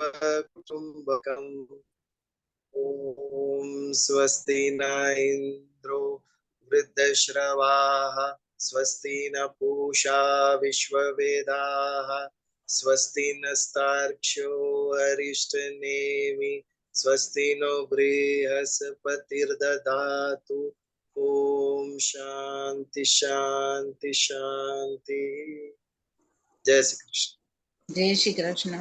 कुटुम्बकम्। ॐ स्वस्ति न इन्द्रो वृद्धश्रवाः स्वस्ति न पूषा विश्ववेदाः स्वस्ति नस्तार्क्ष्यो अरिष्टनेमि स्वस्ति नो बृहस्पतिर्दधातु। ओम शांति शांति शांति। जय श्री कृष्ण। जय श्री कृष्ण।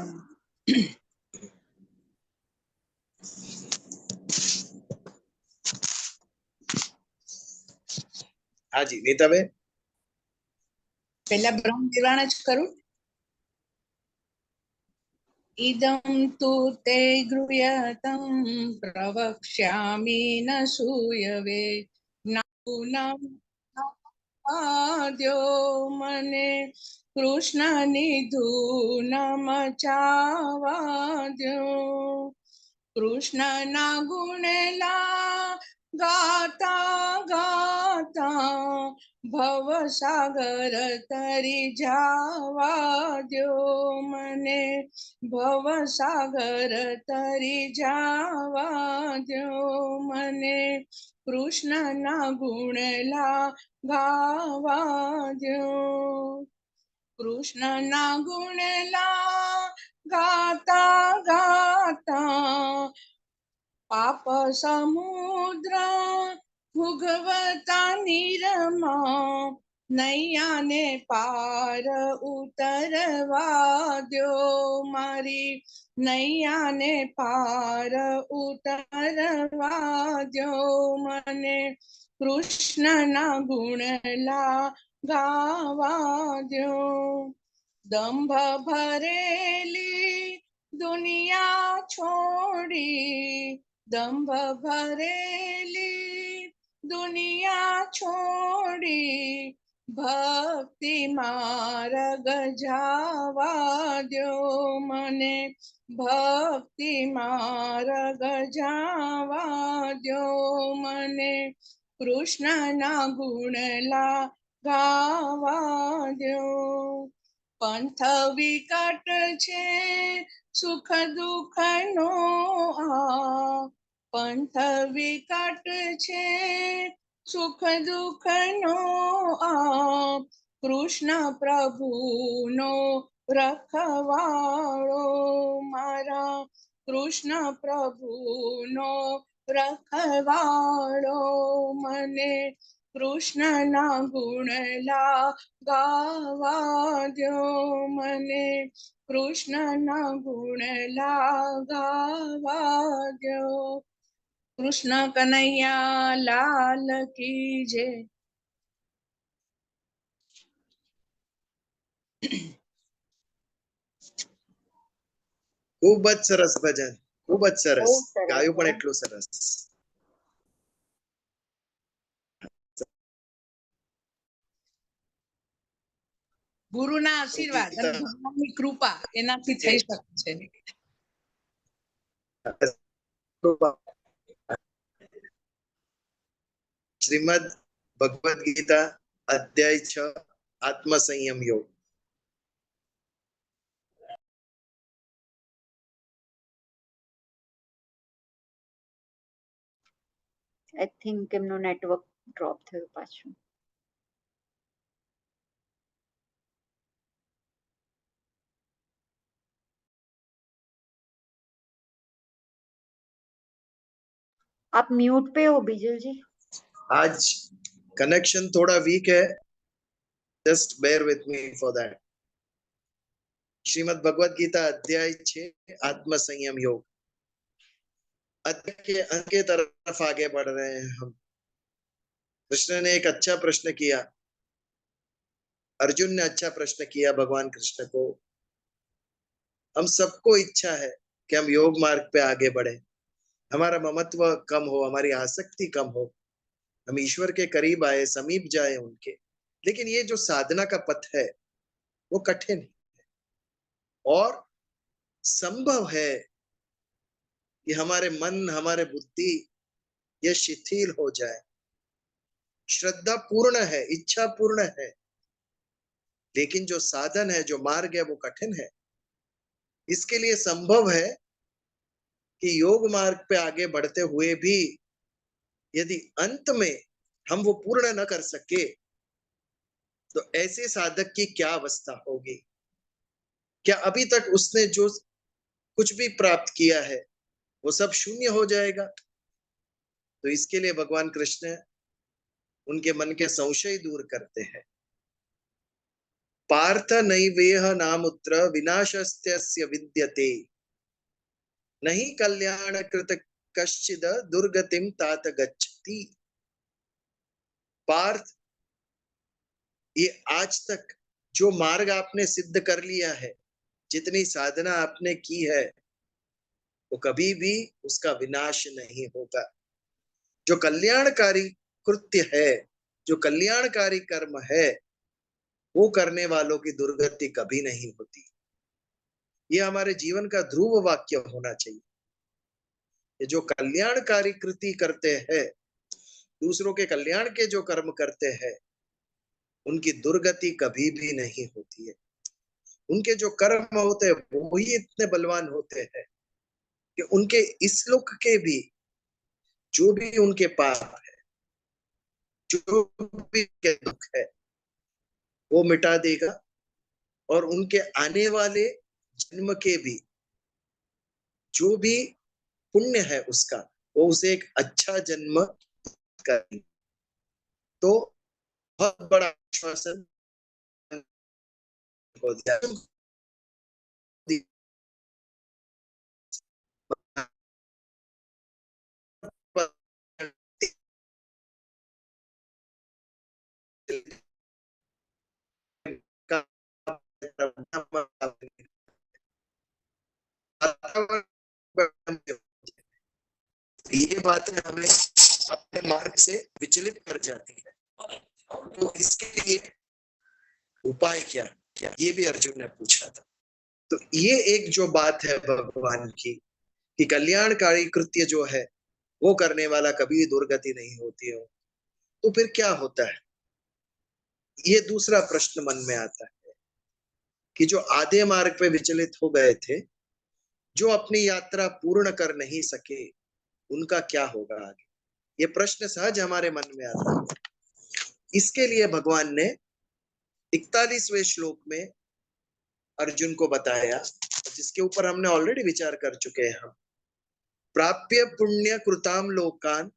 हाँ जी नीता बेन। पहला ब्रह्म निर्वाण ज करूं। इदं तु ते गृह्यतं प्रवक्ष्यामि न सूयवे आद्यो मने कृष्ण निधूनमचावाद्यो कृष्ण ना गुणेला गाता गाता भव सागर तरी जावा द्यो मने भव सागर तरी जावा द्यो मने कृष्ण ना गुणेला गावा द्यो कृष्ण ना गुणेला गाता गाता पाप समुद्र भुगवता निरमा नैया ने पार उतरवा द्यो मारी नैया ने पार उतरवा द्यो मने कृष्ण ना गुणला गावा द्यो दंभ भरेली दुनिया छोड़ी दंभ भरेली दुनिया छोड़ी भक्ति मार्ग जावा द्यो मने भक्ति मार्ग जावा द्यो मने कृष्ण ना गुणला गावा द्यो पंथ विकट छे सुख दुख नो पंथ विकट छे सुख दुख नो कृष्ण प्रभु नो रखवाड़ो मारा कृष्ण प्रभु नो रखवाड़ो मने कृष्ण ना गुणला गावा द्यो मने कृष्ण ना गुणला गावा द्यो कृष्ण कन्हैया लाल की जय। खूब ज सरस भजन खूब ज सरस गाયું પણ એટલું સરસ। ગુરુના આશીર્વાદ અને ભગવાનની કૃપા એનાથી થઈ શકે છે। श्रीमद् भगवद गीता अध्याय 6 आत्म संयम योग। I think એમનો નેટવર્ક ડ્રોપ થયું પાછું। आप म्यूट पे हो बिजल जी। आज कनेक्शन थोड़ा वीक है, just bear with me for that. Shrimad Bhagavad Gita अध्याय 6 आत्म संयम योग। अध्याय के अंत की तरफ आगे बढ़ रहे हैं हम। कृष्ण ने एक अच्छा प्रश्न किया, अर्जुन ने अच्छा प्रश्न किया भगवान कृष्ण को। हम सबको इच्छा है कि हम योग मार्ग पे आगे बढ़े, हमारा ममत्व कम हो, हमारी आसक्ति कम हो, हम ईश्वर के करीब आए, समीप जाए उनके। लेकिन ये जो साधना का पथ है वो कठिन है और संभव है कि हमारे मन हमारे बुद्धि ये शिथिल हो जाए। श्रद्धा पूर्ण है, इच्छा पूर्ण है, लेकिन जो साधन है, जो मार्ग है वो कठिन है। इसके लिए संभव है कि योग मार्ग पे आगे बढ़ते हुए भी यदि अंत में हम वो पूर्ण न कर सके तो ऐसे साधक की क्या अवस्था होगी? क्या अभी तक उसने जो कुछ भी प्राप्त किया है वो सब शून्य हो जाएगा? तो इसके लिए भगवान कृष्ण उनके मन के संशय दूर करते हैं। पार्थ नैवेह नामुत्र विनाशस्त्यस्य विद्यते नहीं कल्याण कृत कश्चिद दुर्गतिम तात गच्छति। पार्थ, ये आज तक जो मार्ग आपने सिद्ध कर लिया है, जितनी साधना आपने की है, वो कभी भी उसका विनाश नहीं होगा। जो कल्याणकारी कृत्य है, जो कल्याणकारी कर्म है, वो करने वालों की दुर्गति कभी नहीं होती। ये हमारे जीवन का ध्रुव वाक्य होना चाहिए। ये जो कल्याणकारी कृति करते हैं, दूसरों के कल्याण के जो कर्म करते हैं, उनकी दुर्गति कभी भी नहीं होती है। उनके जो कर्म होते हैं वो ही इतने बलवान होते हैं कि उनके इस लोक के भी जो भी उनके पाप है, जो भी के दुख है, वो मिटा देगा और उनके आने वाले जन्म के भी जो भी पुण्य है उसका, वो उसे एक अच्छा जन्म कर। तो बहुत बड़ा आश्वासन हो दिया। ये बातें हमें अपने मार्ग से विचलित कर जाती है। तो इसके लिए उपाय क्या क्या, ये भी अर्जुन ने पूछा था। तो ये एक जो बात है भगवान की कि कल्याणकारी कृत्य जो है वो करने वाला कभी दुर्गति नहीं होती है, तो फिर क्या होता है? ये दूसरा प्रश्न मन में आता है कि जो आधे मार्ग पे विचलित हो गए थे, जो अपनी यात्रा पूर्ण कर नहीं सके, उनका क्या होगा आगे? ये प्रश्न सहज हमारे मन में आता है। इसके लिए भगवान ने 41वें श्लोक में अर्जुन को बताया, जिसके ऊपर हमने ऑलरेडी विचार कर चुके हैं हम। प्राप्य पुण्य कृताम लोकान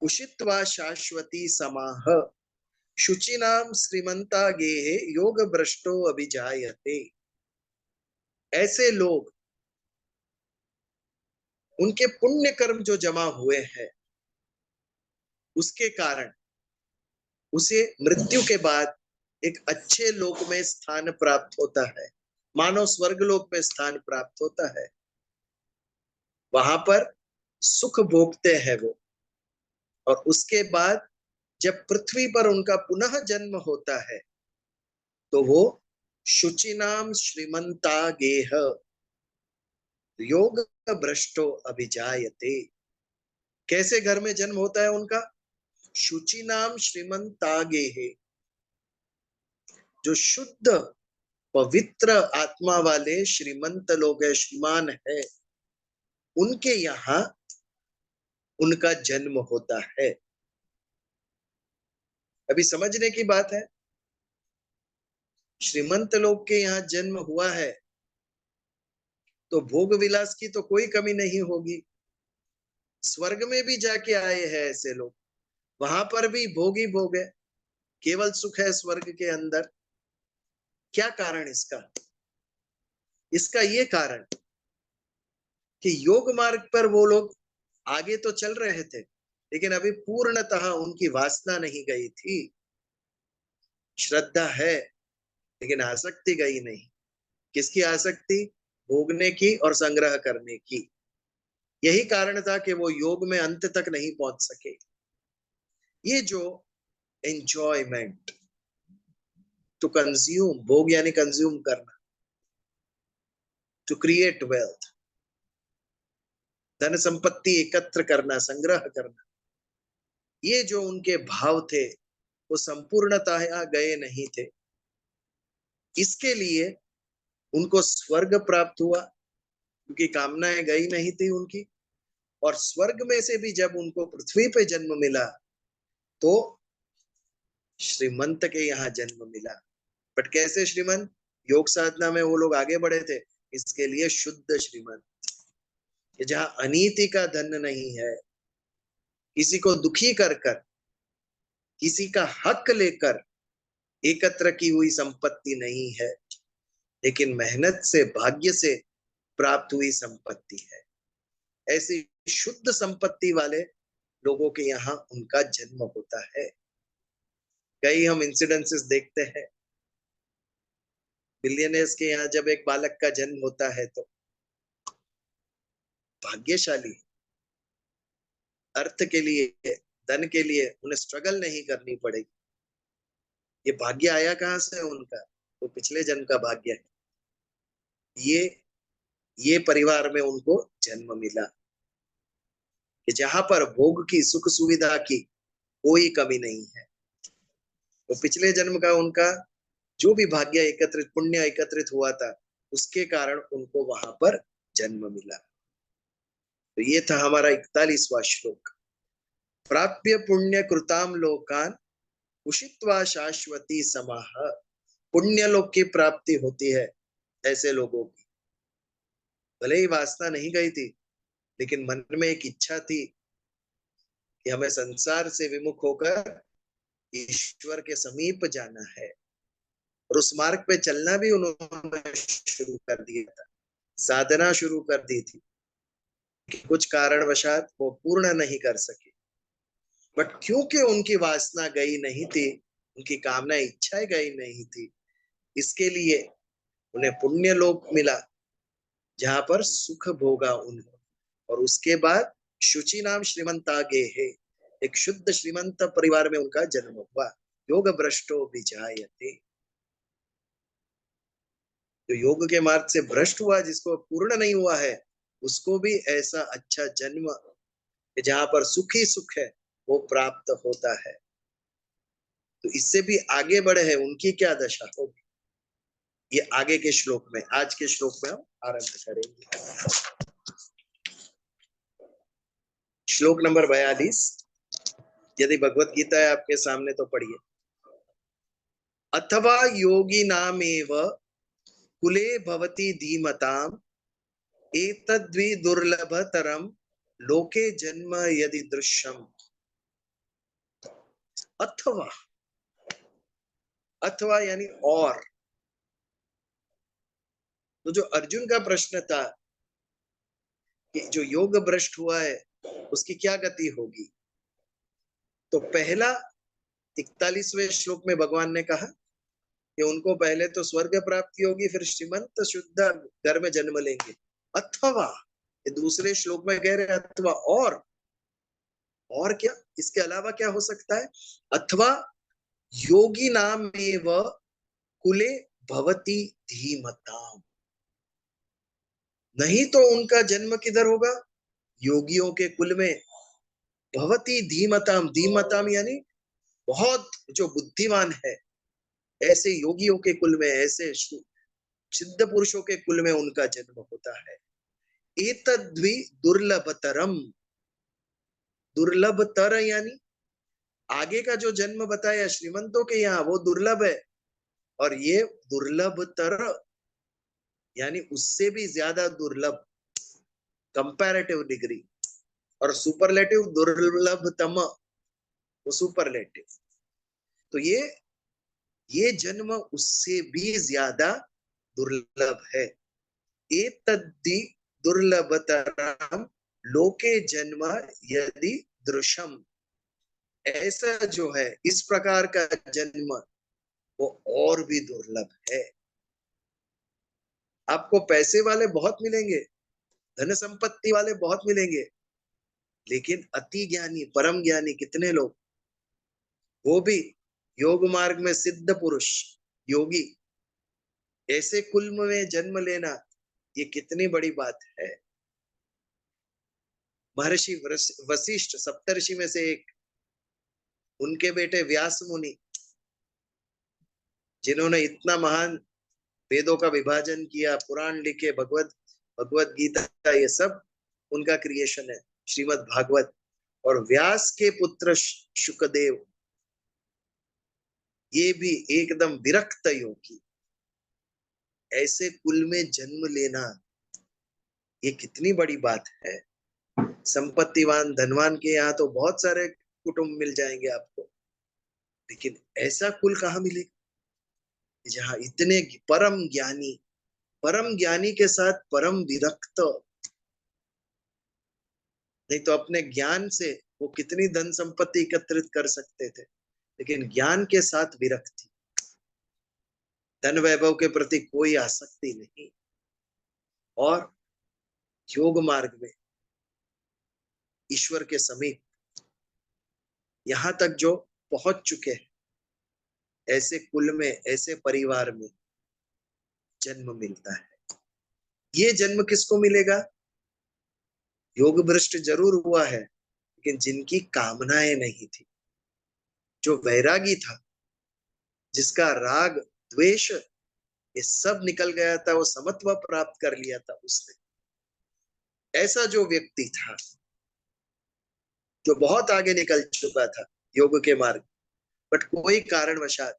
उषित्वा शाश्वती समाह शुचिनाम श्रीमंता गेहे योग भ्रष्टो अभिजायते। ऐसे लोग, उनके पुण्य कर्म जो जमा हुए हैं उसके कारण उसे मृत्यु के बाद एक अच्छे लोक में स्थान प्राप्त होता है, मानो स्वर्ग लोक में स्थान प्राप्त होता है। वहां पर सुख भोगते हैं वो, और उसके बाद जब पृथ्वी पर उनका पुनः जन्म होता है तो वो शुचिनाम श्रीमंता गेह योग भ्रष्टो अभिजायते। कैसे घर में जन्म होता है उनका? शुचिनाम श्रीमंता गेह, जो शुद्ध पवित्र आत्मा वाले श्रीमंत लोग है, श्रीमान है, उनके यहाँ उनका जन्म होता है। अभी समझने की बात है, श्रीमंत लोग के यहाँ जन्म हुआ है तो भोग विलास की तो कोई कमी नहीं होगी। स्वर्ग में भी जाके आए हैं ऐसे लोग, वहां पर भी भोग ही भोग है, केवल सुख है स्वर्ग के अंदर। क्या कारण इसका? इसका ये कारण कि योग मार्ग पर वो लोग आगे तो चल रहे थे, लेकिन अभी पूर्णतः उनकी वासना नहीं गई थी। श्रद्धा है लेकिन आसक्ति गई नहीं। किसकी आसक्ति? भोगने की और संग्रह करने की। यही कारण था कि वो योग में अंत तक नहीं पहुंच सके। ये जो एंजॉयमेंट, टू कंज्यूम, भोग यानी कंज्यूम करना, टू क्रिएट वेल्थ, धन संपत्ति एकत्र करना, संग्रह करना, ये जो उनके भाव थे वो संपूर्णतः गए नहीं थे। इसके लिए उनको स्वर्ग प्राप्त हुआ क्योंकि कामनाएं गई नहीं थी उनकी, और स्वर्ग में से भी जब उनको पृथ्वी पे जन्म मिला तो श्रीमंत के यहाँ जन्म मिला। बट कैसे श्रीमंत? योग साधना में वो लोग आगे बढ़े थे, इसके लिए शुद्ध श्रीमंत, कि जहां अनीति का धन नहीं है, किसी को दुखी कर कर, किसी का हक लेकर एकत्र की हुई संपत्ति नहीं है, लेकिन मेहनत से, भाग्य से प्राप्त हुई संपत्ति है। ऐसी शुद्ध संपत्ति वाले लोगों के यहाँ उनका जन्म होता है। कई हम इंसिडेंसेस देखते हैं, बिलियनर्स के यहाँ जब एक बालक का जन्म होता है तो भाग्यशाली, अर्थ के लिए, धन के लिए उन्हें स्ट्रगल नहीं करनी पड़ेगी। ये भाग्य आया कहाँ से उनका? वो पिछले जन्म का भाग्य है। ये परिवार में उनको जन्म मिला कि जहां पर भोग की, सुख सुविधा की कोई कमी नहीं है। तो पिछले जन्म का उनका जो भी भाग्य एकत्रित, पुण्य एकत्रित हुआ था, उसके कारण उनको वहां पर जन्म मिला। तो ये था हमारा 41वां श्लोक। प्राप्य पुण्य कृताम लोकान उषित्वा शाश्वती समाह। पुण्य लोक की प्राप्ति होती है ऐसे लोगों की। भले ही वासना नहीं गई थी, लेकिन मन में एक इच्छा थी कि हमें संसार से विमुख होकर ईश्वर के समीप जाना है, और उस मार्ग पे चलना भी उन्होंने शुरू कर दिया था, साधना शुरू कर दी थी। कुछ कारणवशात वो पूर्ण नहीं कर सके, बट क्योंकि उनकी वासना गई नहीं थी, उनकी कामना, इच्छाएं गई नहीं थी, इसके लिए उन्हें पुण्य लोक मिला जहां पर सुख भोगा उन्होंने। और उसके बाद शुचि नाम श्रीमंतागे है, एक शुद्ध श्रीमंत परिवार में उनका जन्म हुआ। योग भ्रष्टो विजायते, जो योग के मार्ग से भ्रष्ट हुआ, जिसको पूर्ण नहीं हुआ है, उसको भी ऐसा अच्छा जन्म जहां पर सुख ही सुख है वो प्राप्त होता है। तो इससे भी आगे बढ़े हैं, उनकी क्या दशा होगी, ये आगे के श्लोक में, आज के श्लोक में हम आरंभ करेंगे। श्लोक नंबर 42। यदि भगवत गीता है आपके सामने तो पढ़िए। अथवा योगी नामेव कुले भवति धीमताम एतद्वि दुर्लभतरम लोके जन्म यदि दृश्यम। अथवा, अथवा यानी और। तो जो अर्जुन का प्रश्न था कि जो योग भ्रष्ट हुआ है उसकी क्या गति होगी, तो पहला 41वें श्लोक में भगवान ने कहा कि उनको पहले तो स्वर्ग प्राप्ति होगी, फिर श्रीमंत शुद्ध घर में जन्म लेंगे। अथवा, ये दूसरे श्लोक में कह रहे अथवा और क्या, इसके अलावा क्या हो सकता है? अथवा योगी नाम एव कुले भवति धीमताम, नहीं तो उनका जन्म किधर होगा? योगियों के कुल में। भवति धीमताम, धीमताम यानी बहुत जो बुद्धिमान है, ऐसे योगियों के कुल में, ऐसे सिद्ध पुरुषों के कुल में उनका जन्म होता है। एतद्वि दुर्लभतरम, दुर्लभतर यानी आगे का जो जन्म बताया श्रीमंतों के यहाँ वो दुर्लभ है, और ये दुर्लभतर यानी उससे भी ज्यादा दुर्लभ, कंपैरेटिव डिग्री, और सुपरलेटिव दुर्लभतम, वो सुपरलेटिव। तो ये जन्म उससे भी ज्यादा दुर्लभ है। एतद्धि दुर्लभतरम लोके जन्म यदि दृश्यम, ऐसा जो है इस प्रकार का जन्म वो और भी दुर्लभ है। आपको पैसे वाले बहुत मिलेंगे, धन संपत्ति वाले बहुत मिलेंगे, लेकिन अति ज्ञानी, परम ज्ञानी कितने लोग, वो भी योग मार्ग में सिद्ध पुरुष, योगी, ऐसे कुल में जन्म लेना ये कितनी बड़ी बात है। महर्षि वशिष्ठ सप्तर्षि में से एक, उनके बेटे व्यास मुनि, जिन्होंने इतना महान वेदों का विभाजन किया, पुराण लिखे, भगवत गीता, ये सब उनका क्रिएशन है, श्रीमद् भागवत। और व्यास के पुत्र शुकदेव, ये भी एकदम विरक्त योगी। ऐसे कुल में जन्म लेना ये कितनी बड़ी बात है। संपत्तिवान धनवान के यहाँ तो बहुत सारे कुटुंब मिल जाएंगे आपको, लेकिन ऐसा कुल कहाँ मिलेगा जहाँ इतने परम ज्ञानी के साथ परम विरक्त। नहीं तो अपने ज्ञान से वो कितनी धन संपत्ति एकत्रित कर सकते थे, लेकिन ज्ञान के साथ विरक्ति, धन वैभव के प्रति कोई आसक्ति नहीं। और योग मार्ग में ईश्वर के समीप यहां तक जो पहुंच चुके हैं, ऐसे कुल में, ऐसे परिवार में जन्म मिलता है। ये जन्म किसको मिलेगा? योग भ्रष्ट जरूर हुआ है, लेकिन जिनकी कामनाएं नहीं थी, जो वैरागी था, जिसका राग द्वेष ये सब निकल गया था, वो समत्व प्राप्त कर लिया था उसने। ऐसा जो व्यक्ति था, जो बहुत आगे निकल चुका था योग के मार्ग, बट कोई कारणवशात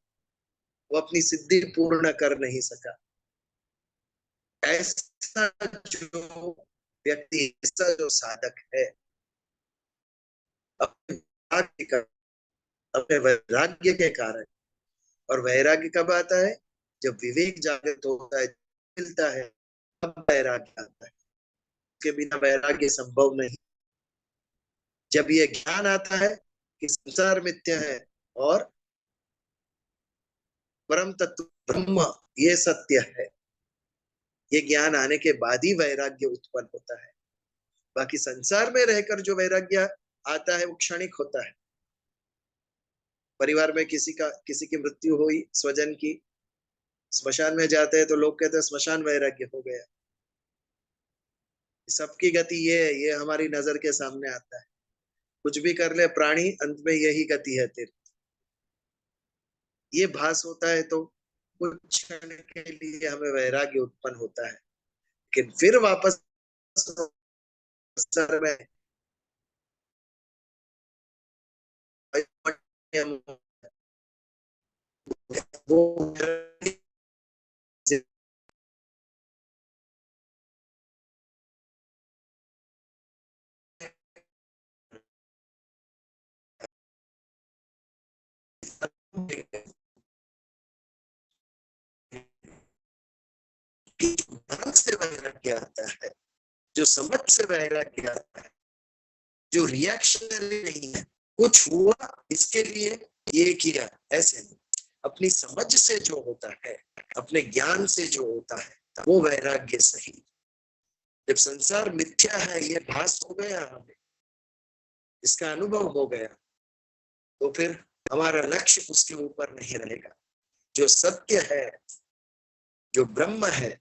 वो अपनी सिद्धि पूर्ण कर नहीं सका, ऐसा जो व्यक्ति, ऐसा जो साधक है, अपने वैराग्य के कारण, और वैराग्य कब आता है? जब विवेक जागृत होता है, मिलता है, तब वैराग्य आता है। उसके बिना वैराग्य संभव नहीं। जब ये ज्ञान आता है कि संसार मिथ्या है और परम तत्व ब्रह्म ये सत्य है, ये ज्ञान आने के बाद ही वैराग्य उत्पन्न होता है। बाकी संसार में रहकर जो वैराग्य आता है वो क्षणिक होता है। परिवार में किसी की मृत्यु हुई, स्वजन की, स्मशान में जाते हैं तो लोग कहते हैं स्मशान वैराग्य हो गया। सबकी गति ये हमारी नजर के सामने आता है। कुछ भी कर ले प्राणी, अंत में यही गति है तेरी। ये भास होता है तो कुछ क्षण के लिए हमें वैराग्य उत्पन्न होता है, लेकिन फिर वापस संसार में वो से वैराग्य आता है, जो समझ से वैराग्य आता है, जो रिएक्शनरी नहीं है, कुछ हुआ इसके लिए ये किया, ऐसे नहीं। अपनी समझ से जो होता है, अपने ज्ञान से जो होता है, वो वैराग्य सही। जब संसार मिथ्या है ये भास हो गया, हमें इसका अनुभव हो गया, तो फिर हमारा लक्ष्य उसके ऊपर नहीं रहेगा। जो सत्य है, जो ब्रह्म है,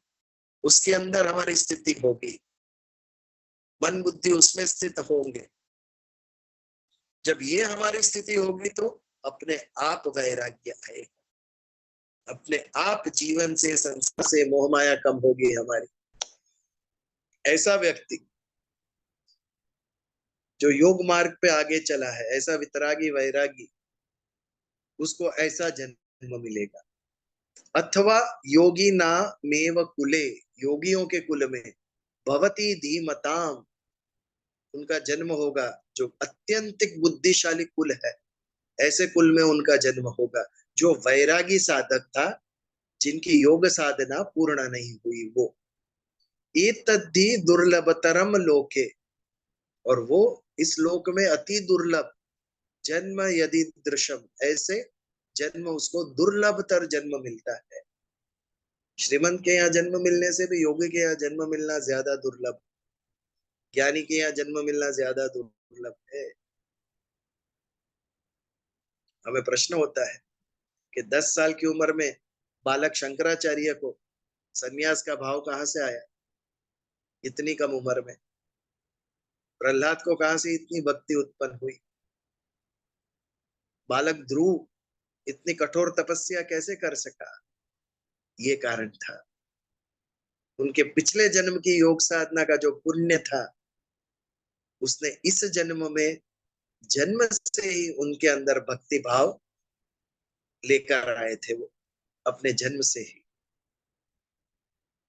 उसके अंदर हमारी स्थिति होगी, मन बुद्धि उसमें स्थित होंगे। जब ये हमारी स्थिति होगी तो अपने आप वैराग्य आएगा, अपने आप जीवन से, संसार से मोह माया कम होगी हमारी। ऐसा व्यक्ति जो योग मार्ग पे आगे चला है, ऐसा वितरागी वैरागी, उसको ऐसा जन्म मिलेगा। अथवा योगी ना मेव कुले, योगियों के कुल में, भवती धीमताम, उनका जन्म होगा। जो अत्यंतिक बुद्धिशाली कुल है, ऐसे कुल में उनका जन्म होगा। जो वैरागी साधक था, जिनकी योग साधना पूर्ण नहीं हुई, वो एतद्धि दुर्लभतरम लोके, और वो इस लोक में अति दुर्लभ, जन्म यदि दृश्यम, ऐसे जन्म उसको दुर्लभतर जन्म मिलता है। श्रीमंत के यहाँ जन्म मिलने से भी योगी के यहाँ जन्म मिलना ज्यादा दुर्लभ, ज्ञानी के यहाँ जन्म मिलना ज्यादा दुर्लभ है। हमें प्रश्न होता है कि 10 साल की उम्र में बालक शंकराचार्य को सन्यास का भाव कहाँ से आया? इतनी कम उम्र में प्रहलाद को कहाँ से इतनी भक्ति उत्पन्न हुई? बालक ध्रुव इतनी कठोर तपस्या कैसे कर सका? ये कारण था। उनके पिछले जन्म की योग साधना का जो पुण्य था, उसने इस जन्म में जन्म से ही उनके अंदर भक्ति भाव लेकर आए थे। वो अपने जन्म से ही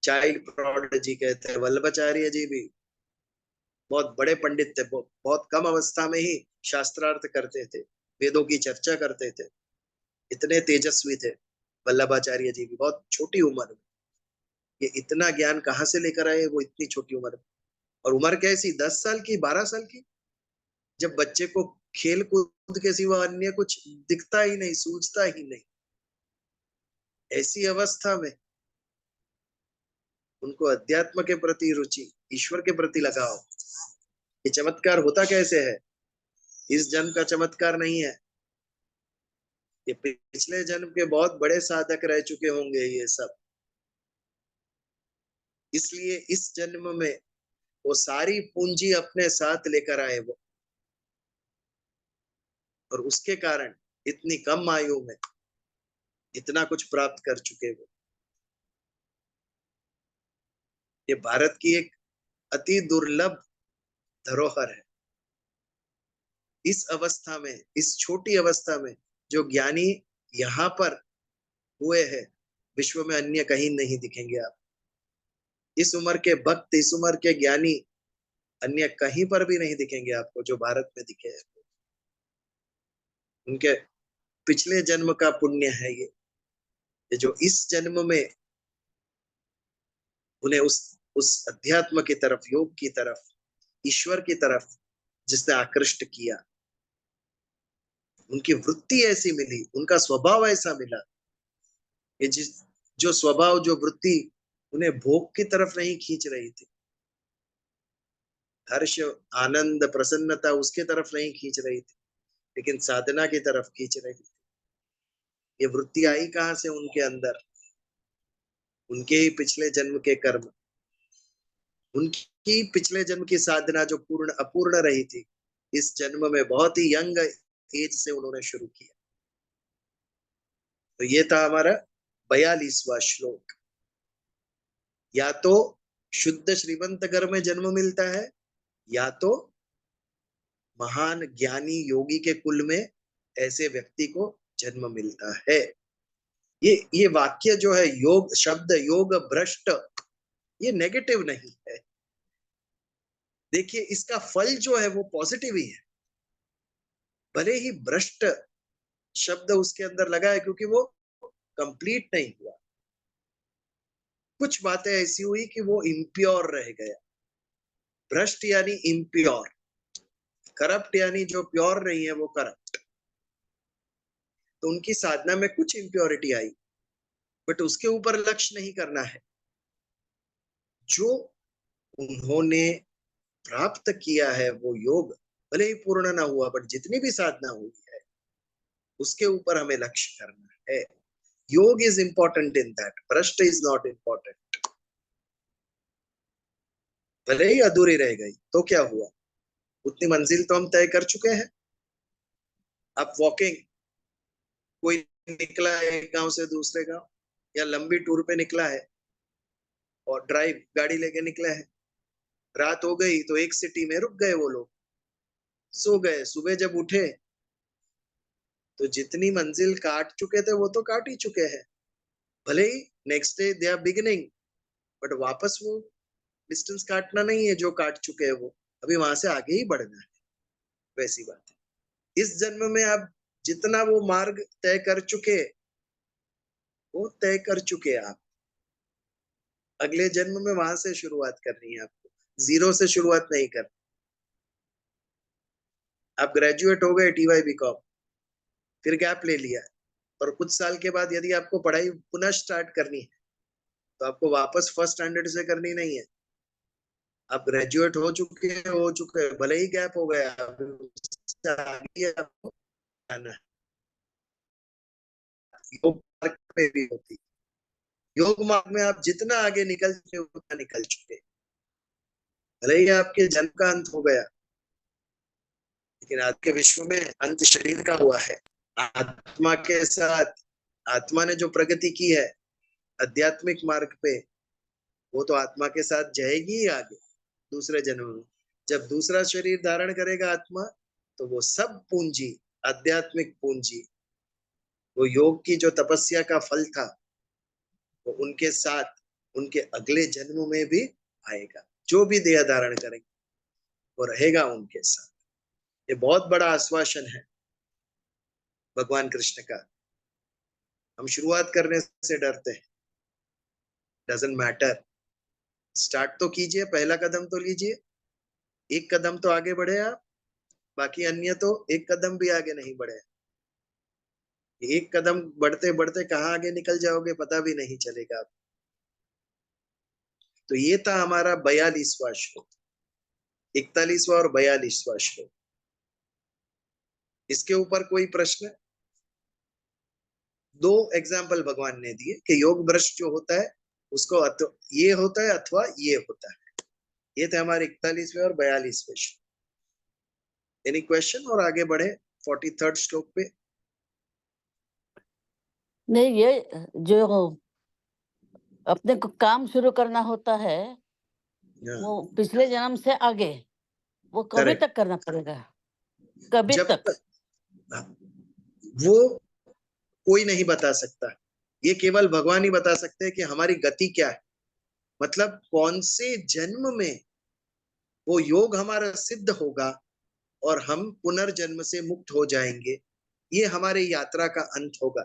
चाइल्ड प्रोडिजी कहते हैं। वल्लभाचार्य जी भी बहुत बड़े पंडित थे। बहुत कम अवस्था में ही शास्त्रार्थ करते थे, वेदों की चर्चा करते थे। इतने तेजस्वी थे वल्लभाचार्य जी भी, बहुत छोटी उम्र में। ये इतना ज्ञान कहाँ से लेकर आए वो इतनी छोटी उम्र में? और उम्र कैसी, 10 साल की, 12 साल की, जब बच्चे को खेल कूद के सिवा अन्य कुछ दिखता ही नहीं, सूझता ही नहीं। ऐसी अवस्था में उनको अध्यात्म के प्रति रुचि, ईश्वर के प्रति लगाव। ये चमत्कार होता कैसे है? इस जन्म का चमत्कार नहीं है। ये पिछले जन्म के बहुत बड़े साधक रह चुके होंगे ये सब। इसलिए इस जन्म में वो सारी पूंजी अपने साथ लेकर आए वो, और उसके कारण इतनी कम आयु में इतना कुछ प्राप्त कर चुके वो। ये भारत की एक अति दुर्लभ धरोहर है। इस अवस्था में, इस छोटी अवस्था में जो ज्ञानी यहाँ पर हुए हैं, विश्व में अन्य कहीं नहीं दिखेंगे आप। इस उम्र के भक्त, इस उम्र के ज्ञानी अन्य कहीं पर भी नहीं दिखेंगे आपको, जो भारत में दिखे हैं। उनके पिछले जन्म का पुण्य है ये जो इस जन्म में उन्हें उस अध्यात्म की तरफ, योग की तरफ, ईश्वर की तरफ जिसने आकृष्ट किया, उनकी वृत्ति ऐसी मिली, उनका स्वभाव ऐसा मिला। ये जो स्वभाव, जो वृत्ति उन्हें भोग की तरफ नहीं खींच रही थी, हर्ष, आनंद, प्रसन्नता उसके तरफ नहीं खींच रही थी, लेकिन साधना की तरफ खींच रही थी। ये वृत्ति आई कहां से उनके अंदर? उनके ही पिछले जन्म के कर्म, उनकी पिछले जन्म की साधना जो अपूर्ण रही थी, इस जन्म में बहुत ही यंग एज से उन्होंने शुरू किया। तो ये था हमारा 42वां श्लोक। या तो शुद्ध श्रीमंत घर में जन्म मिलता है, या तो महान ज्ञानी योगी के कुल में ऐसे व्यक्ति को जन्म मिलता है। ये वाक्य जो है, योग शब्द, योग भ्रष्ट, ये नेगेटिव नहीं है। देखिए, इसका फल जो है वो पॉजिटिव ही है। भले ही भ्रष्ट शब्द उसके अंदर लगा है, क्योंकि वो कंप्लीट नहीं हुआ। कुछ बातें ऐसी हुई कि वो इम्प्योर रह गया। भ्रष्ट यानी इम्प्योर, करप्ट यानी जो प्योर नहीं है वो करप्ट। तो उनकी साधना में कुछ इम्प्योरिटी आई, बट उसके ऊपर लक्ष्य नहीं करना है। जो उन्होंने प्राप्त किया है वो योग, भले ही पूर्ण ना हुआ, बट जितनी भी साधना हुई है उसके ऊपर हमें लक्ष्य करना है। योग इज इंपॉर्टेंट इन दैट, भ्रष्ट इज नॉट इंपॉर्टेंट। भले ही अधूरी रह गई तो क्या हुआ, उतनी मंजिल तो हम तय कर चुके हैं। अब वॉकिंग, कोई निकला है एक गांव से दूसरे गांव, या लंबी टूर पे निकला है और ड्राइव गाड़ी लेके निकला है, रात हो गई तो एक सिटी में रुक गए वो लोग, सो गए। सुबह जब उठे तो जितनी मंजिल काट चुके थे वो तो काट ही चुके हैं। भले ही next day they are beginning, but वापस वो डिस्टेंस काटना नहीं है जो काट चुके हैं, वो अभी वहां से आगे ही बढ़ना है। वैसी बात है इस जन्म में आप जितना वो मार्ग तय कर चुके, वो तय कर चुके आप। अगले जन्म में वहां से शुरुआत करनी है आपको, जीरो से शुरुआत नहीं करनी। आप ग्रेजुएट हो गए TY BCom, फिर गैप ले लिया, और कुछ साल के बाद यदि आपको पढ़ाई पुनः स्टार्ट करनी है तो आपको वापस फर्स्ट स्टैंडर्ड से करनी नहीं है। आप ग्रेजुएट हो चुके, भले ही गैप हो गया, आगे आपको आना है। योग मार्ग में भी होती, योग मार्ग में आप जितना आगे निकल चुके उतना निकल चुके। भले ही आपके जन्म का अंत हो गया, लेकिन आज के विश्व में अंत शरीर का हुआ है। आत्मा के साथ, आत्मा ने जो प्रगति की है, आध्यात्मिक मार्ग पे वो तो आत्मा के साथ जाएगी ही आगे दूसरे जन्म में। जब दूसरा शरीर धारण करेगा आत्मा, तो वो सब पूंजी, आध्यात्मिक पूंजी, वो योग की जो तपस्या का फल था, वो उनके साथ उनके अगले जन्म में भी आएगा। जो भी देह धारण करेंगे वो रहेगा उनके साथ। ये बहुत बड़ा आश्वासन है भगवान कृष्ण का। हम शुरुआत करने से डरते हैं। डजंट मैटर, स्टार्ट तो कीजिए, पहला कदम तो लीजिए, एक कदम तो आगे बढ़े आप, बाकी अन्य तो एक कदम भी आगे नहीं बढ़े। एक कदम बढ़ते बढ़ते कहाँ आगे निकल जाओगे पता भी नहीं चलेगा। तो ये था हमारा 42वां श्लोक, 41वां और 42वां श्लोक। इसके ऊपर कोई प्रश्न? दो एग्जाम्पल भगवान ने दिए कि योग भ्रष्ट जो होता है उसको ये होता है अथवा ये होता है। ये थे हमारे 41वें और 42वें श्लोक। Any question? और आगे बढ़े 43rd श्लोक पे। नहीं, ये जो अपने को काम शुरू करना होता है वो पिछले जन्म से आगे, वो कभी Correct. तक करना पड़ेगा? कभी जब तक? वो कोई नहीं बता सकता, ये केवल भगवान ही बता सकते हैं कि हमारी गति क्या है। मतलब कौन से जन्म में वो योग हमारा सिद्ध होगा और हम पुनर्जन्म से मुक्त हो जाएंगे, ये हमारे यात्रा का अंत होगा।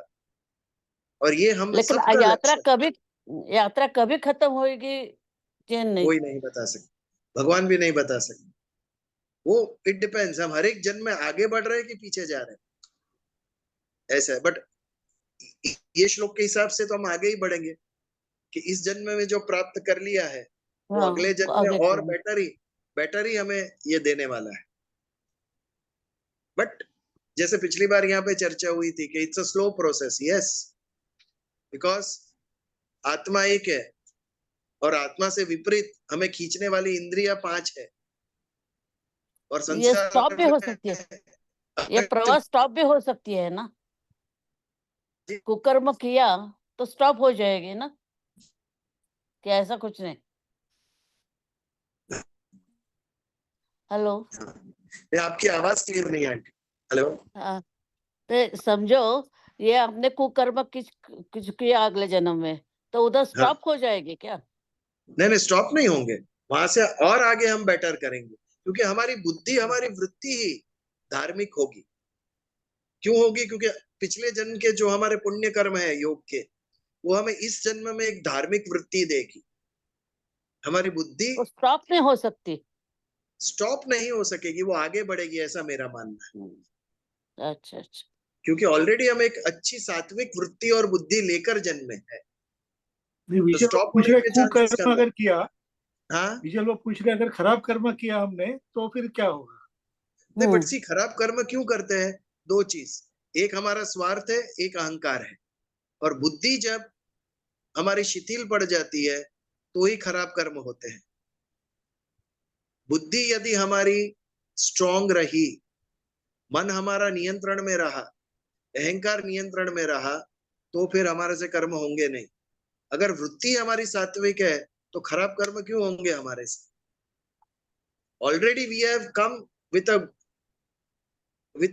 और ये हम लेकिन सबका यात्रा कभी खत्म होगी कि नहीं? कोई नहीं बता सकता, भगवान भी नहीं बता सकते। वो इट डिपेंड्स, हम हर एक जन्म में आगे बढ़ रहे हैं कि पीछे जा रहे हैं, ऐसा है। बट ये श्लोक के हिसाब से तो हम आगे ही बढ़ेंगे कि इस जन्म में जो प्राप्त कर लिया है वो अगले जन्म में और बेटर ही हमें ये देने वाला है। बट जैसे पिछली बार यहाँ पे चर्चा हुई थी कि it's a slow process, yes, because आत्मा एक है और आत्मा से विपरीत हमें खींचने वाली इंद्रियां 5 है। और ये स्टॉप भी हो सकती है, ये प्रवास स्टॉप भी हो सकती है ना? कुकर्म किया तो स्टॉप हो जाएगी ना? क्या ऐसा कुछ नहीं? हेलो, आपकी आवाज क्लियर नहीं आंटी। हेलो, हाँ, तो समझो ये आपने कुकर्म कुछ किया अगले जन्म में, तो उधर स्टॉप हो जाएगी क्या? नहीं, स्टॉप नहीं होंगे, वहां से और आगे हम बेटर करेंगे, क्योंकि हमारी बुद्धि, हमारी वृत्ति ही धार्मिक होगी। क्यों होगी? क्योंकि पिछले जन्म के जो हमारे पुण्य कर्म है योग के, वो हमें इस जन्म में एक धार्मिक वृत्ति देगी। हमारी बुद्धि स्टॉप नहीं हो सकती, स्टॉप नहीं हो सकेगी, वो आगे बढ़ेगी, ऐसा मेरा मानना है। अच्छा, क्योंकि ऑलरेडी हम एक अच्छी सात्विक वृत्ति और बुद्धि लेकर जन्मे हैं। तो स्टॉप पूछ होने रहे के चांसेस कुकर्म कम है। अगर किया, हाँ, विजय लोग पूछ रहे अगर खराब कर्म किया हमने तो फिर क्या होगा? नहीं, बट सी, खराब कर्म क्यों करते हैं? दो चीज, एक हमारा स्वार्थ है, एक अहंकार है। और बुद्धि जब हमारी शिथिल पड़ जाती है तो ही खराब कर्म होते हैं। बुद्धि यदि हमारी स्ट्रांग रही, मन हमारा नियंत्रण में रहा, अहंकार नियंत्रण में रहा, तो फिर हमारे से कर्म होंगे नहीं। अगर वृत्ति हमारी सात्विक है तो खराब कर्म क्यों होंगे हमारे से? Already we have come with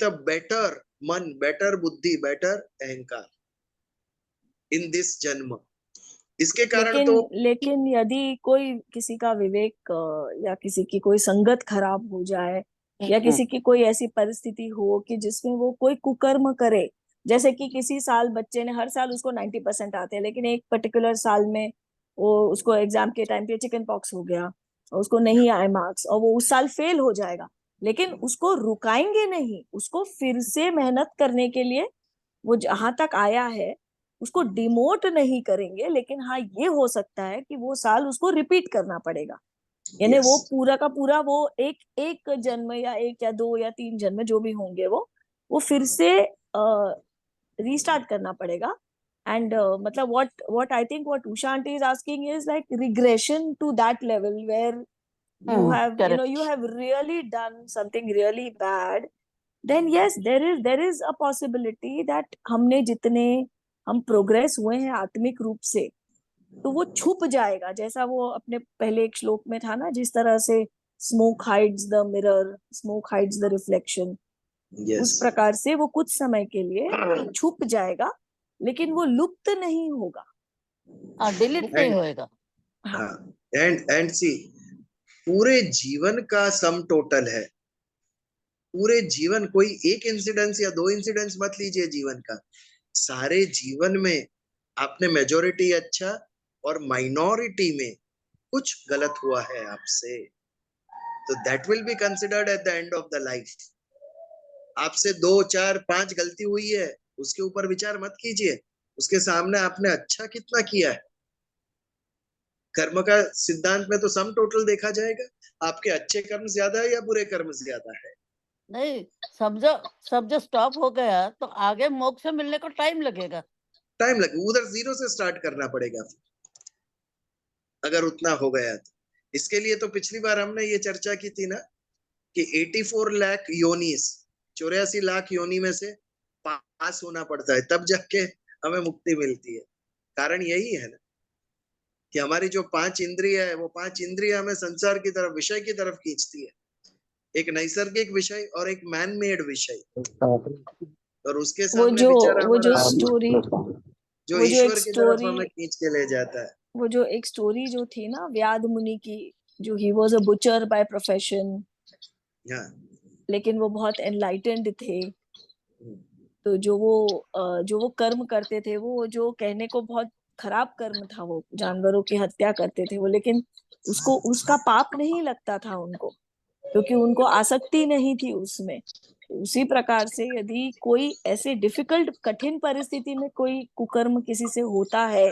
a better मन, बेटर बुद्धि, बेटर अहंकार इन दिस जन्म। इसके कारण लेकिन यदि कोई किसी का विवेक या किसी की कोई संगत खराब हो जाए या किसी की कोई ऐसी परिस्थिति हो कि जिसमें वो कोई कुकर्म करे, जैसे कि किसी साल बच्चे ने, हर साल उसको 90% आते हैं, लेकिन एक पर्टिकुलर साल में वो उसको एग्जाम के टाइम पे चिकन पॉक्स हो गया और उसको नहीं आए मार्क्स और वो उस साल फेल हो जाएगा, लेकिन उसको रुकाएंगे नहीं, उसको फिर से मेहनत करने के लिए वो जहां तक आया है उसको डिमोट नहीं करेंगे, लेकिन हाँ ये हो सकता है कि वो साल उसको रिपीट करना पड़ेगा। यानी वो पूरा का पूरा वो एक जन्म या एक या दो या तीन जन्म जो भी होंगे वो फिर से रीस्टार्ट करना पड़ेगा। एंड मतलब what I think what Usha aunty is asking is like regression to that level where you have you have really done something really bad, then yes there is a possibility that हम progress हुए हैं आत्मिक रूप से तो वो छुप जाएगा, जैसा वो अपने पहले एक श्लोक में था ना, जिस तरह से smoke hides the mirror, smoke hides the reflection, yes उस प्रकार से वो कुछ समय के लिए छुप जाएगा, लेकिन वो लुप्त नहीं होगा। हाँ, डिलीट नहीं होएगा। हाँ, एंड सी, पूरे जीवन का सम टोटल है। पूरे जीवन, कोई एक इंसिडेंस या 2 इंसिडेंस मत लीजिए जीवन का, सारे जीवन में आपने मेजोरिटी अच्छा और माइनॉरिटी में कुछ गलत हुआ है आपसे, तो that will be considered at the end of the life. आपसे 2, 4, 5 गलती हुई है, उसके ऊपर विचार मत कीजिए, उसके सामने आपने अच्छा कितना किया है। कर्म का सिद्धांत में तो सम टोटल देखा जाएगा, आपके अच्छे कर्म ज्यादा है या बुरे कर्म ज्यादा है। नहीं, समझो स्टॉप हो गया तो आगे मोक्ष मिलने को टाइम लगेगा। टाइम लगे, उधर 0 से स्टार्ट करना पड़ेगा अगर उतना हो गया तो। इसके लिए तो पिछली बार हमने ये चर्चा की थी ना कि 84 लाख योनिस, 84 लाख योनि में से पास होना पड़ता है, तब जाके हमें मुक्ति मिलती है। कारण यही है ना कि हमारी जो 5 इंद्रिय है, वो 5 इंद्रिय हमें संसार की तरफ, विषय की तरफ खींचती है। एक नैसर्गिक विषय और एक मैन मेड विषय, और उसके वो सामने जो विचार वो जो हमारा स्टोरी जो वो जो एक ईश्वर की तरफ स्टोरी हमें खींच के ले जाता है। वो जो एक स्टोरी जो थी ना व्याध मुनि की, जो he was a butcher by profession, हाँ, लेकिन वो बहुत एनलाइटेंड थे। तो जो वो कर्म करते थे, वो जो कहने को बहुत खराब कर्म था, वो जानवरों की हत्या करते थे वो, लेकिन उसको उसका पाप नहीं लगता था उनको, क्योंकि उनको आसक्ति नहीं थी उसमें। उसी प्रकार से यदि कोई ऐसे डिफिकल्ट, कठिन परिस्थिति में कोई कुकर्म किसी से होता है,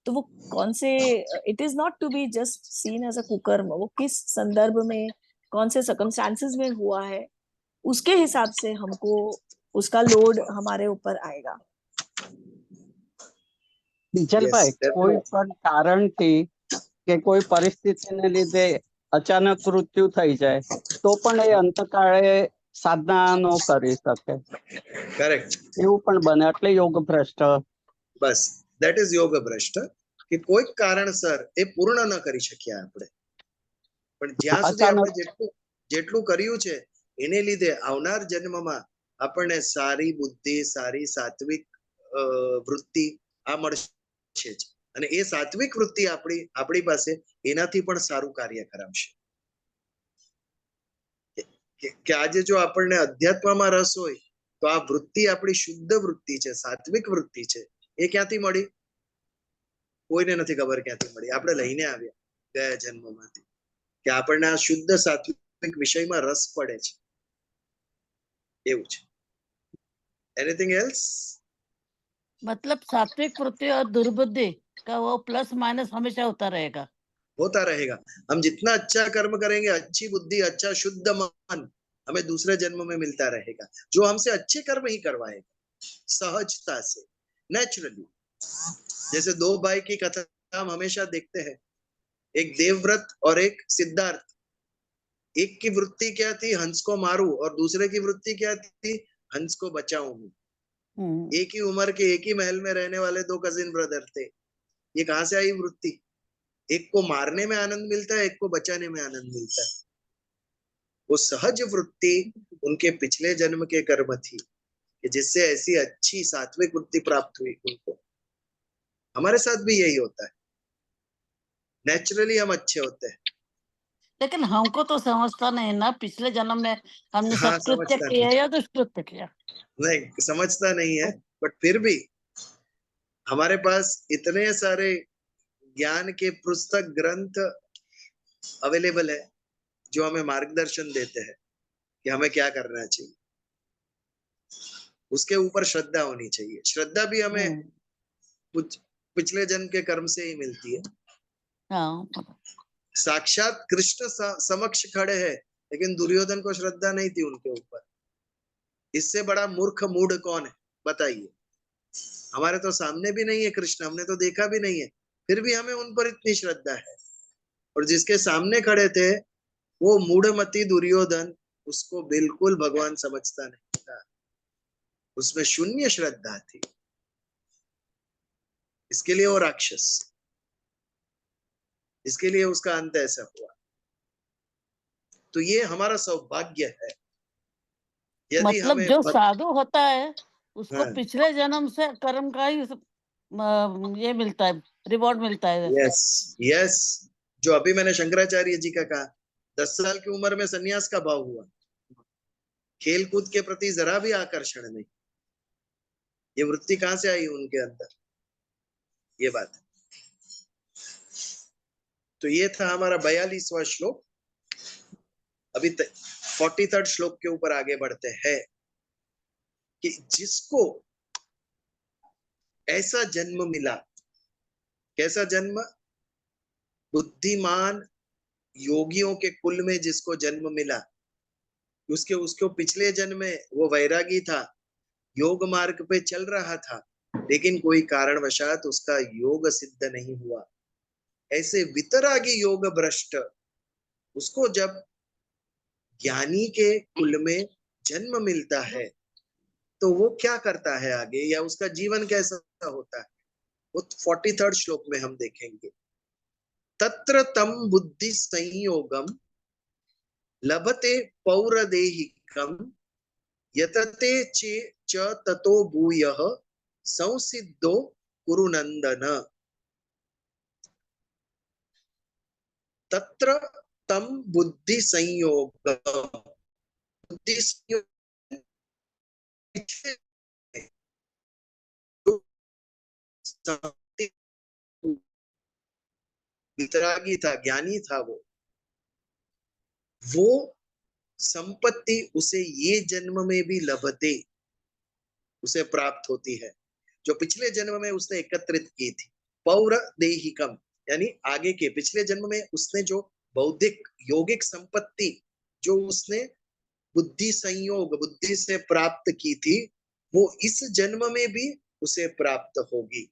तो वो कौन से, it is not to be just seen as a कुकर्म, वो किस संदर्भ में, कौन से सर्कमस्टांसेस में हुआ है, उसके हिसाब से हमको उसका लोड हमारे ऊपर आएगा। બીજલભાઈ, કોઈ પણ કારણથી કે કોઈ પરિસ્થિતિને લીધે અચાનક મૃત્યુ થઈ જાય તો પણ એ અંતકાળે સાધના ન કરી શકે, करेक्ट, એવું પણ બને, એટલે યોગ ભ્રષ્ટ. બસ ધેટ ઇઝ યોગ ભ્રષ્ટ, કે કોઈક કારણસર એ પૂર્ણ ન કરી શક્યા આપણે, પણ જ્યાં સુધી આપણે અચાનક જેટલું કર્યું છે એને લીધે આવનાર જન્મમાં આપણને સારી બુદ્ધિ, સારી સાત્વિક વૃત્તિ આ મળશે જ, અને એ સાત્વિક વૃત્તિ આપણી પાસે એનાથી પણ સારું કાર્ય કરાવશે। કે આજે જો આપણને અધ્યાત્મમાં રસ હોય તો આ વૃત્તિ આપણી શુદ્ધ વૃત્તિ છે, સાત્વિક વૃત્તિ છે, એ ક્યાંથી મળી? કોઈને નથી ખબર ક્યાંથી મળી, આપણે લઈને આવ્યા ગયા જન્મમાંથી, કે આપણને આ શુદ્ધ સાત્વિક વિષયમાં રસ પડે છે, એવું છે। Anything else? मतलब सात्विक वृत्ति और दुर्बुद्धि का वो प्लस माइनस हमेशा होता रहेगा। होता रहेगा। हम जितना अच्छा कर्म करेंगे, अच्छी बुद्धि, अच्छा शुद्ध मन हमें दूसरे जन्म में मिलता रहेगा, जो हमसे अच्छे कर्म ही करवाएगा सहजता से, नेचुरली। जैसे 2 भाई की कथा हम हमेशा देखते हैं, एक देवव्रत और एक सिद्धार्थ। एक की वृत्ति क्या थी? हंस को मारूं, और दूसरे की वृत्ति क्या थी? हंस को बचाऊं। एक ही उम्र के, एक ही महल में रहने वाले 2 कजिन ब्रदर थे। ये कहां से आई वृत्ति? एक को मारने में आनंद मिलता है, एक को बचाने में आनंद मिलता है। वो सहज वृत्ति उनके पिछले जन्म के कर्म थी, कि जिससे ऐसी अच्छी सात्विक वृत्ति प्राप्त हुई उनको। हमारे साथ भी यही होता है, नेचुरली हम अच्छे होते हैं। लेकिन हमको तो समझता नहीं ना पिछले जन्म में हमने हाँ, सत्कृत्य समझता किया नहीं, या दुष्कृत्य किया। नहीं समझता नहीं है, बट फिर भी हमारे पास इतने सारे ज्ञान के पुस्तक, ग्रंथ अवेलेबल है जो हमें मार्गदर्शन देते हैं कि हमें क्या करना चाहिए। उसके ऊपर श्रद्धा होनी चाहिए। श्रद्धा भी हमें कुछ पिछले जन्म के कर्म से ही मिलती है। हाँ, साक्षात कृष्ण समक्ष खड़े हैं, लेकिन दुर्योधन को श्रद्धा नहीं थी उनके ऊपर। इससे बड़ा मूर्ख मूढ़ कौन है बताइए? हमारे तो सामने भी नहीं है कृष्ण, हमने तो देखा भी नहीं है, फिर भी हमें उन पर इतनी श्रद्धा है। और जिसके सामने खड़े थे वो मूढ़मती दुर्योधन, उसको बिल्कुल भगवान समझता नहीं था, उसमें शून्य श्रद्धा थी, इसके लिए वो राक्षस। इसके लिए उसका अंत ऐसा हुआ। तो ये हमारा सौभाग्य है। यदि मतलब हमें जो साधु होता है उसको हाँ, पिछले जन्म से कर्म का ही ये मिलता है, रिवॉर्ड मिलता है। यस यस, जो अभी मैंने शंकराचार्य जी का कहा, 10 साल की उम्र में सन्यास का भाव हुआ, खेल कूद के प्रति जरा भी आकर्षण नहीं। ये वृत्ति कहां से आई उनके अंदर, ये बात है। तो ये था हमारा 42वां श्लोक। अभी 43rd श्लोक के ऊपर आगे बढ़ते हैं कि जिसको ऐसा जन्म मिला, कैसा जन्म, बुद्धिमान योगियों के कुल में जिसको जन्म मिला, उसको पिछले जन्म में वो वैरागी था, योग मार्ग पे चल रहा था, लेकिन कोई कारणवशात उसका योग सिद्ध नहीं हुआ। ऐसे वितरागी योग भ्रष्ट, उसको जब ज्ञानी के कुल में जन्म मिलता है तो वो क्या करता है आगे, या उसका जीवन कैसा होता है, वो 43rd श्लोक में हम देखेंगे। तत्र तम बुद्धि संयोगम लभते पौरदेहिकम यतते च ततो भूयः संसिद्धो कुरु नंदन। तत्र तम बुद्धि संयोग, बुद्धि संयोग वितरागी था, ज्ञानी था, वो संपत्ति उसे ये जन्म में भी लभते, उसे प्राप्त होती है, जो पिछले जन्म में उसने एकत्रित की थी। पौर देहिकम यानी आगे के पिछले जन्म में उसने जो बौद्धिक योगिक संपत्ति जो उसने बुद्धि संयोग, बुद्धि से प्राप्त की थी, वो इस जन्म में भी उसे प्राप्त होगी।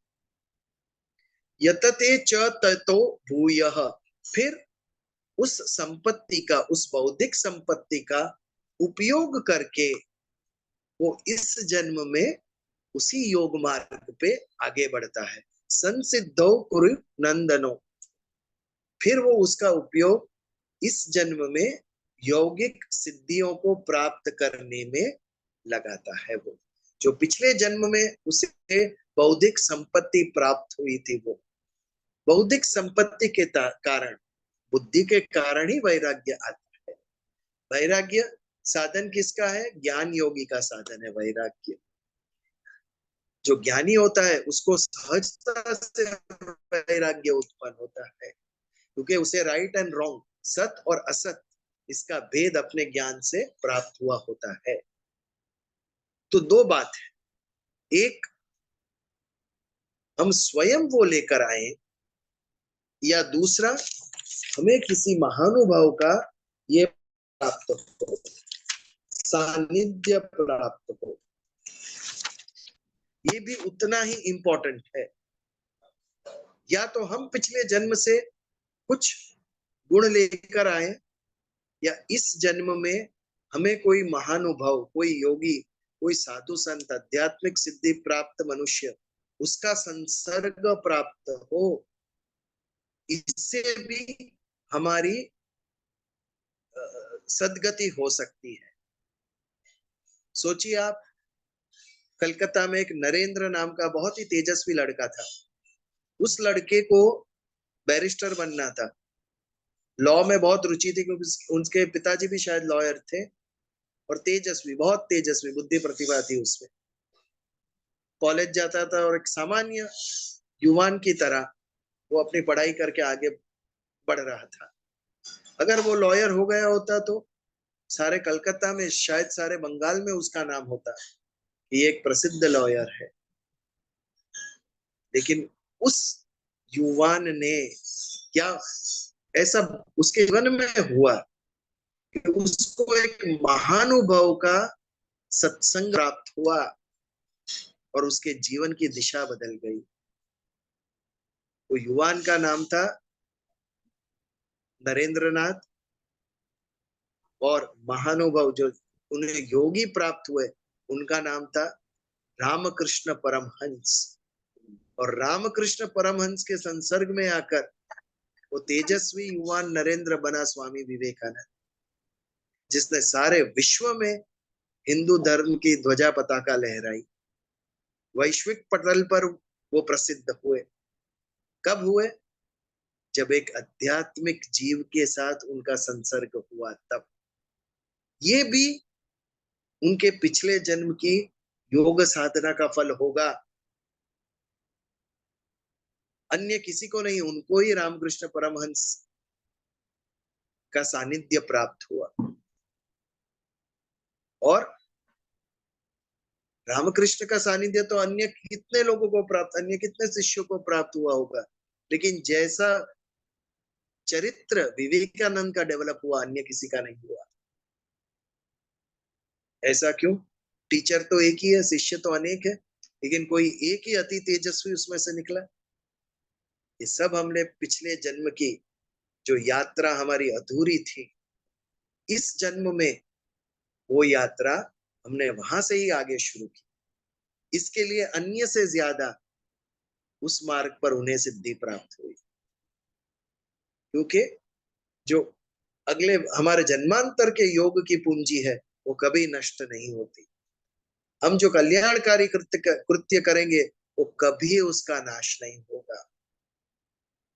यतते च ततो भूयः, फिर उस संपत्ति का, उस बौद्धिक संपत्ति का उपयोग करके वो इस जन्म में उसी योग मार्ग पे आगे बढ़ता है। संसिद्धो कुरु नंदनो, फिर वो उसका उपयोग इस जन्म में यौगिक सिद्धियों को प्राप्त करने में लगाता है। वो जो पिछले जन्म में उसे बौद्धिक संपत्ति प्राप्त हुई थी, वो बौद्धिक संपत्ति के कारण, बुद्धि के कारण ही वैराग्य आता है। वैराग्य साधन किसका है, ज्ञान योगी का साधन है वैराग्य। जो ज्ञानी होता है उसको सहजता से वैराग्य उत्पन्न होता है, क्योंकि उसे राइट एंड रॉन्ग, सत और असत, इसका भेद अपने ज्ञान से प्राप्त हुआ होता है। तो दो बात है, एक हम स्वयं वो लेकर आए, या दूसरा हमें किसी महानुभाव का ये प्राप्त हो, सानिध्य प्राप्त हो। ये भी उतना ही इंपॉर्टेंट है। या तो हम पिछले जन्म से कुछ गुण लेकर आए, या इस जन्म में हमें कोई महानुभाव, कोई योगी, कोई साधु संत, आध्यात्मिक सिद्धि प्राप्त मनुष्य, उसका संसर्ग प्राप्त हो। इससे भी हमारी सदगति हो सकती है। सोचिए आप, कलकत्ता में एक नरेंद्र नाम का बहुत ही तेजस्वी लड़का था। उस लड़के को बैरिस्टर बनना था, लॉ में बहुत रुचि थी, क्योंकि उनके पिताजी भी शायद लॉयर थे, और तेजस्वी, बहुत तेजस्वी बुद्धि प्रतिभा थी उसमें। कॉलेज जाता था और एक सामान्य युवान की तरह वो अपनी पढ़ाई करके आगे बढ़ रहा था। अगर वो लॉयर हो गया होता तो सारे कलकत्ता में, शायद सारे बंगाल में उसका नाम होता, ये एक प्रसिद्ध लॉयर है। लेकिन उस युवान ने क्या ऐसा उसके जीवन में हुआ कि उसको एक महानुभाव का सत्संग प्राप्त हुआ और उसके जीवन की दिशा बदल गई। वो युवान का नाम था नरेंद्रनाथ, और महानुभाव जो उन्हें योगी प्राप्त हुए उनका नाम था रामकृष्ण परमहंस। और रामकृष्ण परमहंस के संसर्ग में आकर वो तेजस्वी युवान नरेंद्र बना स्वामी विवेकानंद, जिसने सारे विश्व में हिंदू धर्म की ध्वजा पताका लहराई। वैश्विक पटल पर वो प्रसिद्ध हुए। कब हुए? जब एक आध्यात्मिक जीव के साथ उनका संसर्ग हुआ तब। ये भी उनके पिछले जन्म की योग साधना का फल होगा, अन्य किसी को नहीं। उनको ही रामकृष्ण परमहंस का सानिध्य प्राप्त हुआ। और रामकृष्ण का सानिध्य तो अन्य कितने लोगों को प्राप्त, अन्य कितने शिष्यों को प्राप्त हुआ होगा, लेकिन जैसा चरित्र विवेकानंद का डेवलप हुआ अन्य किसी का नहीं हुआ। ऐसा क्यों? टीचर तो एक ही है, शिष्य तो अनेक है, लेकिन कोई एक ही अति तेजस्वी उसमें से निकला। ये सब हमने पिछले जन्म की जो यात्रा हमारी अधूरी थी, इस जन्म में वो यात्रा हमने वहां से ही आगे शुरू की। इसके लिए अन्य से ज्यादा उस मार्ग पर उन्हें सिद्धि प्राप्त हुई, क्योंकि जो अगले हमारे जन्मांतर के योग की पूंजी है वो कभी नष्ट नहीं होती। हम जो कल्याणकारी कृत्य करेंगे वो कभी उसका नाश नहीं होगा।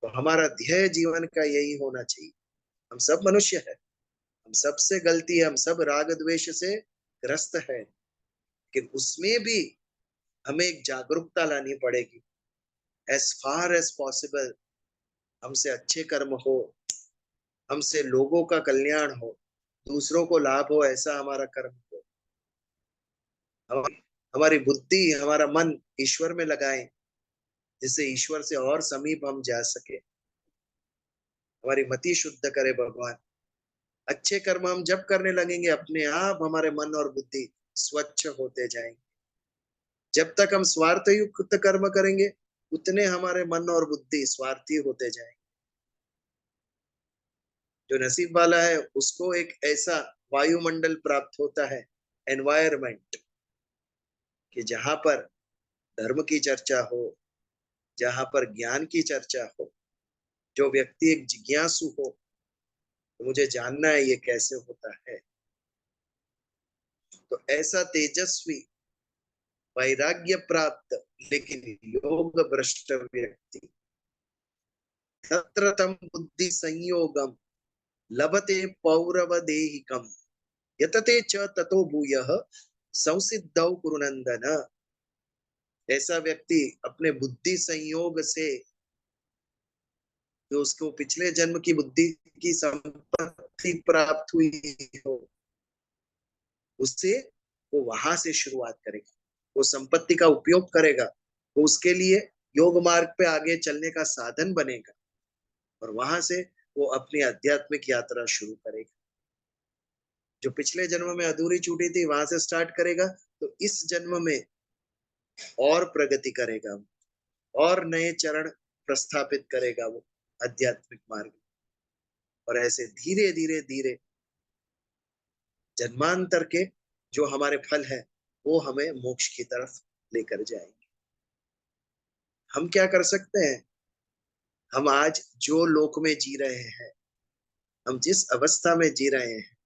तो हमारा ध्येय जीवन का यही होना चाहिए। हम सब मनुष्य हैं, हम सबसे गलती है, हम सब राग द्वेष से ग्रस्त है, लेकिन उसमें भी हमें एक जागरूकता लानी पड़ेगी। एज फार एज पॉसिबल हमसे अच्छे कर्म हो, हमसे लोगों का कल्याण हो, दूसरों को लाभ हो, ऐसा हमारा कर्म हो। हमारी बुद्धि, हमारा मन ईश्वर में लगाएं, जिससे ईश्वर से और समीप हम जा सके। हमारी मति शुद्ध करे भगवान। अच्छे कर्म हम जब करने लगेंगे, अपने आप हमारे मन और बुद्धि स्वच्छ होते जाएंगे। जब तक हम स्वार्थ युक्त कर्म करेंगे, उतने हमारे मन और बुद्धि स्वार्थी होते जाएंगे। जो नसीब वाला है उसको एक ऐसा वायुमंडल प्राप्त होता है, एनवायरमेंट, कि जहां पर धर्म की चर्चा हो, जहां पर ज्ञान की चर्चा हो, जो व्यक्ति एक जिज्ञासु हो, तो मुझे जानना है ये कैसे होता है। तो ऐसा तेजस्वी, वैराग्य प्राप्त लेकिन योग भ्रष्ट व्यक्ति, तत्र तम बुद्धि संयोगम लभते पौरवदेहिकम यतते च ततो भूयः संसिद्धौ कुरुनंदन। ऐसा व्यक्ति अपने बुद्धि संयोग से, जो उसको पिछले जन्म की बुद्धि की संपत्ति प्राप्त हुई हो, उससे वो वहां से शुरुआत करेगा, वो संपत्ति का उपयोग करेगा, तो उसके लिए योग मार्ग पे आगे चलने का साधन बनेगा, और वहां से वो अपनी आध्यात्मिक यात्रा शुरू करेगा। जो पिछले जन्म में अधूरी छूटी थी वहां से स्टार्ट करेगा, तो इस जन्म में और प्रगति करेगा, और नए चरण प्रस्थापित करेगा वो आध्यात्मिक मार्ग। और ऐसे धीरे धीरे धीरे जन्मांतर के जो हमारे फल है वो हमें मोक्ष की तरफ लेकर जाएंगे। हम क्या कर सकते हैं? हम आज जो लोक में जी रहे हैं, हम जिस अवस्था में जी रहे हैं,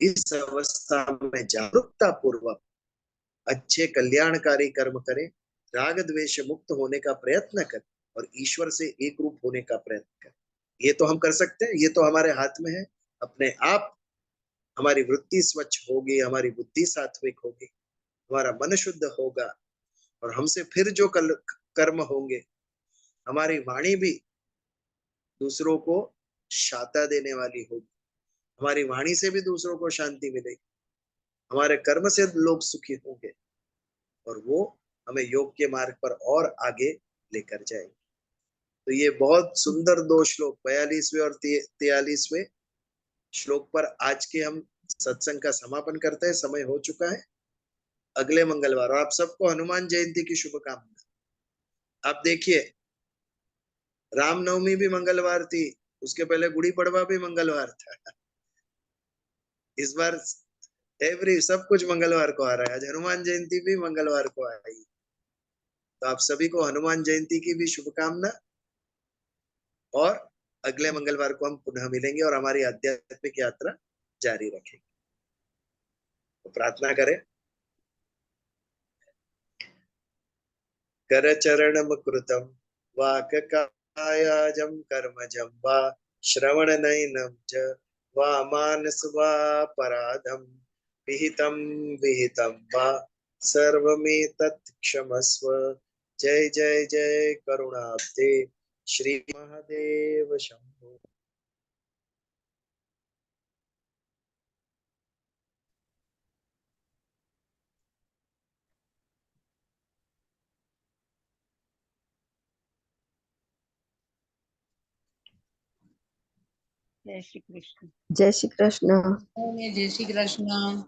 इस अवस्था में जागरूकता पूर्वक अच्छे कल्याणकारी कर्म करें, राग द्वेष मुक्त होने का प्रयत्न करें, और ईश्वर से एक रूप होने का प्रयत्न करें। ये तो हम कर सकते हैं, ये तो हमारे हाथ में है। अपने आप हमारी वृत्ति स्वच्छ होगी, हमारी बुद्धि सात्विक होगी, हमारा मन शुद्ध होगा, और हमसे फिर जो कर्म होंगे, हमारी वाणी भी दूसरों को शांता देने वाली होगी। हमारी वाणी से भी दूसरों को शांति मिलेगी, हमारे कर्म से लोग सुखी होंगे, और वो हमें योग के मार्ग पर और आगे लेकर जाएंगे। तो ये बहुत सुंदर दो श्लोक, 42वें और 43वें श्लोक पर आज के हम सत्संग का समापन करते हैं। समय हो चुका है। अगले मंगलवार, और आप सबको हनुमान जयंती की शुभकामना। आप देखिए, रामनवमी भी मंगलवार थी, उसके पहले गुड़ी पड़वा भी मंगलवार था। इस बार सब कुछ मंगलवार को आ रहा है। आज हनुमान जयंती भी मंगलवार को आई। तो आप सभी को हनुमान जयंती की भी शुभकामना, और अगले मंगलवार को हम पुनः मिलेंगे और हमारी आध्यात्मिक यात्रा जारी रखेंगे। तो प्रार्थना करें। करचरणं कृतं वाक्कायाजं कर्मजं वा श्रवणनयनं च वा मानसवापराधं विहितं वा सर्वमेतत् क्षमस्व। जय जय जय करुणाब्धे श्री महादेव शंभो। जय श्री कृष्ण। जय श्री कृष्ण। जय श्री कृष्ण।